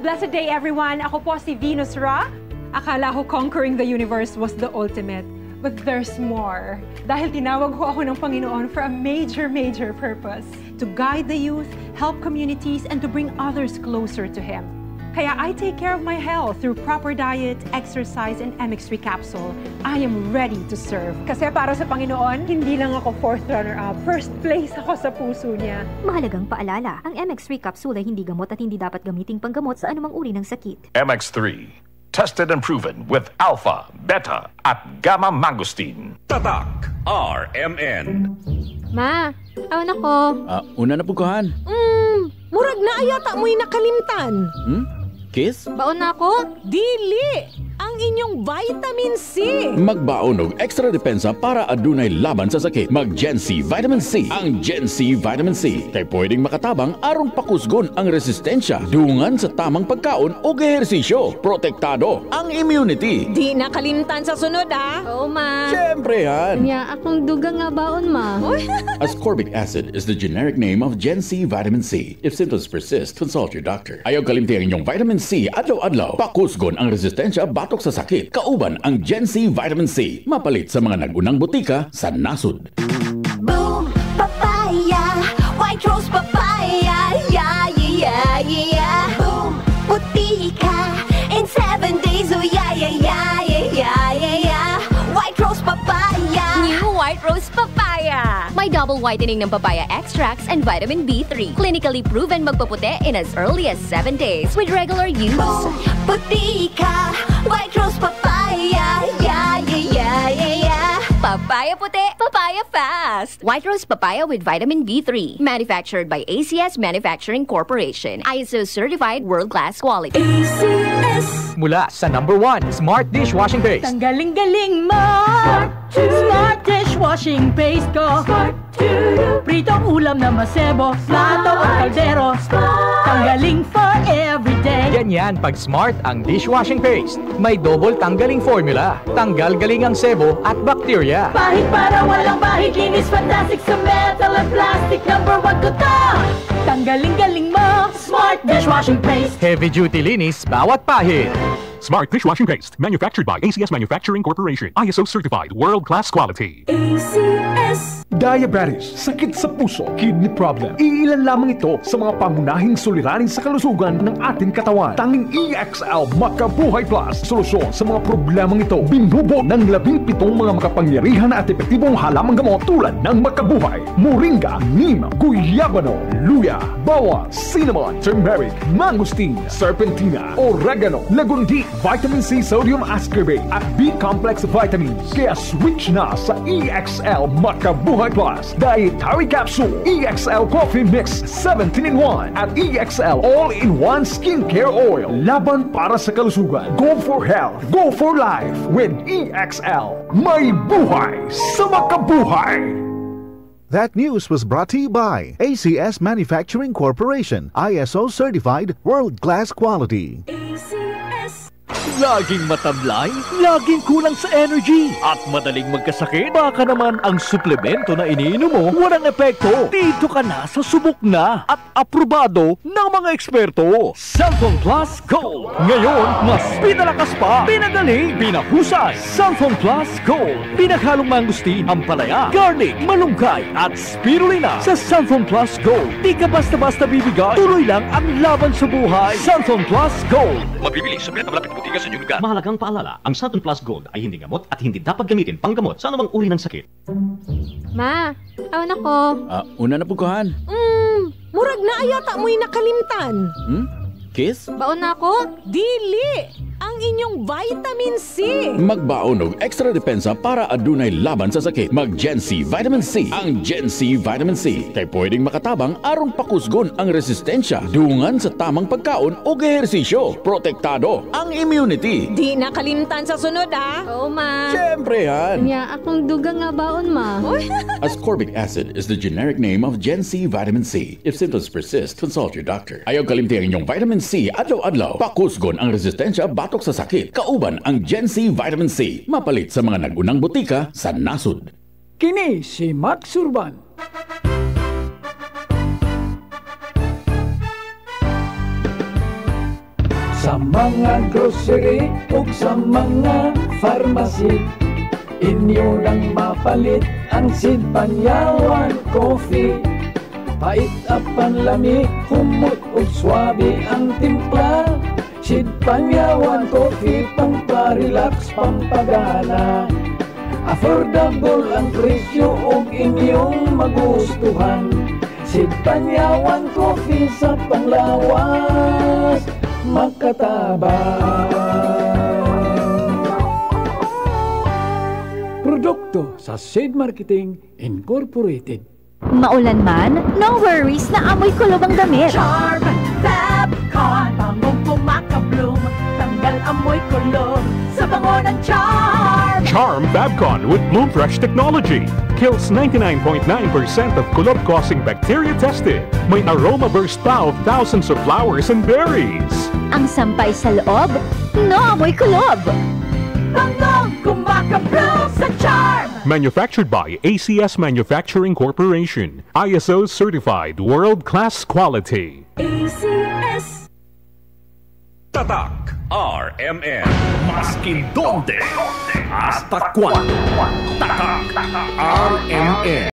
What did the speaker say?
Blessed day, everyone. Ako po si Venus Ra. Akala ko conquering the universe was the ultimate. But there's more. Dahil tinawag ho ako ng Panginoon for a major purpose. To guide the youth, help communities, and to bring others closer to Him. Kaya I take care of my health through proper diet, exercise, and MX3 capsule. I am ready to serve. Kasi para sa Panginoon, hindi lang ako 4th runner-up. First place ako sa puso niya. Mahalagang paalala, ang MX3 capsule ay hindi gamot at hindi dapat gamiting panggamot sa anumang uri ng sakit. MX3, tested and proven with alpha, beta, at gamma mangosteen. Tatak RMN. Ma, awan ako. Una na puguhan. Murag na ayata mo'y nakalimtan. Kiss? Baon na ako? Dili! Ang inyong vitamin C! Magbaon og extra depensa para adunay laban sa sakit. Mag Gen C Vitamin C. Ang Gen C Vitamin C kay pwedeng makatabang aron pakusgon ang resistensya dungan sa tamang pagkaon o ehersisyo. Protektado ang immunity. Di nakalimtan sa sunod, ha? Oo, ma. Siyempre yan. Nya, akong dugang nga baon, ma. Ascorbic acid is the generic name of Gen C Vitamin C. If symptoms persist, consult your doctor. Ayaw kalimti ang inyong vitamin C adlaw-adlaw. Pakusgon ang resistensya batok sa sakit. Kauban ang Gen C Vitamin C. Mapalit sa mga nagunang butika sa nasud. Boom, papaya, white rose papaya, yeah, yeah, yeah. Boom, puti ka in 7 days, oh yeah, yeah, yeah, yeah, yeah, yeah. White rose papaya. New White Rose Papaya. May double whitening ng papaya extracts and vitamin B3. Clinically proven magpaputi in as early as 7 days with regular use. Boom, puti ka, white rose papaya, yeah, yeah, yeah, yeah, yeah. Papaya puti, papaya fast. White Rose Papaya with vitamin B3. Manufactured by ACS Manufacturing Corporation. ISO certified world-class quality. ACS. Mula sa #1 Smart Dishwashing Paste. Ang galing-galing mo! Smart dishwashing paste ko. Pritong ulam na masebo, plato o kaldero. Tanggaling for everyday. Ganyan pag Smart ang dishwashing paste. May double tanggaling formula. Tanggal galing ang sebo at bakterya. Pahit para walang bahid, linis fantastic sa metal at plastic. #1 ko to! Tanggaling-galing mo, Smart dishwashing paste. Heavy duty linis bawat pahid. Smart Dishwashing Paste, manufactured by ACS Manufacturing Corporation. ISO certified, world-class quality. ACS. Diabetes, sakit sa puso, kidney problem. Iilan lamang ito sa mga pangunahing suliranin sa kalusugan ng ating katawan. Tanging EXL Makabuhay Plus, solusyon sa mga problemang ito. Binubo ng 17 mga makapangyarihan at epektibong halamang gamot tulad ng Makabuhay, Moringa, Neem, Guyabano, Luya, Bawang, Cinnamon, Turmeric, Mangosteen, Serpentina, Oregano, Lagundi, Vitamin C Sodium Ascorbate at B-Complex Vitamins. Kaya switch na sa EXL Makabuhay Plus Dietary Capsule, EXL Coffee Mix 17-in-1 at EXL All-in-1 Skincare Oil. Laban para sa kalusugan. Go for health. Go for life with EXL. May buhay sa makabuhay. That news was brought to you by ACS Manufacturing Corporation, ISO certified world-class quality. Laging matablay, laging kulang sa energy, at madaling magkasakit. Baka naman ang suplemento na iniinom mo walang epekto. Dito ka na sa subok na at aprobado ng mga eksperto. Cellphone Plus Gold. Ngayon, mas pinalakas pa, pinagaling, pinahusay. Cellphone Plus Gold. Pinaghalong mangustin, ampalaya, garlic, malunggay, at spirulina. Sa Cellphone Plus Gold, di ka basta-basta bibigay. Tuloy lang ang laban sa buhay. Cellphone Plus Gold. Mabibili sa pinakamalapit na butika sa inyong lugar. Mahalagang paalala, ang Cellphone Plus Gold ay hindi gamot at hindi dapat gamitin panggamot sa anumang uri ng sakit. Ma, awan ako. Una na puguhan. Murag na ayata mo'y nakalimtan. Kiss? Baon na ako? Dili! Ang inyong vitamin C! Magbaon og extra depensa para adunay laban sa sakit. Mag Gen C Vitamin C. Ang Gen C Vitamin C kay pwedeng makatabang aron pakusgon ang resistensya dungan sa tamang pagkaon o ehersisyo. Protektado ang immunity. Di nakalimtan sa sunod, ha? Oo, ma. Siyempre yan. Nya, akong dugang nga baon, ma. Ascorbic acid is the generic name of Gen C Vitamin C. If symptoms persist, consult your doctor. Ayaw kalimti ang inyong vitamin C adlaw-adlaw. Pakusgon ang resistensya batok sa sakit. Kauban ang Gen C Vitamin C. Mapalit sa mga nagunang butika sa nasud. Kini si Max Urban. sa mga grocery ug sa mga pharmacy. Inyo nang mapalit ang Sid Panyawan Coffee. Pait apan lami, humot ug swabe ang timpla. Sid Panyawan Coffee, pamparelax, pampagana. Affordable ang presyo ug inyong magustuhan. Sid Panyawan Coffee sa panglawas, makatabang. Produkto sa Sid Marketing Incorporated. Maulan man, no worries na amoy kulob ang damit. Charm Fabcon, bangong pumakabloom, tanggal amoy kulob sa bango ng Charm. Charm Fabcon with Bloom Fresh technology kills 99.9% of kulob-causing bacteria tested. May aroma burst pa of thousands of flowers and berries. Ang sampay sa loob, no amoy kulob. Bangong kumakabloom sa Charm. Manufactured by ACS Manufacturing Corporation. ISO certified world-class quality. ACS. Tatak RMN. Maskin donde, hasta cuando. Tatak RMN.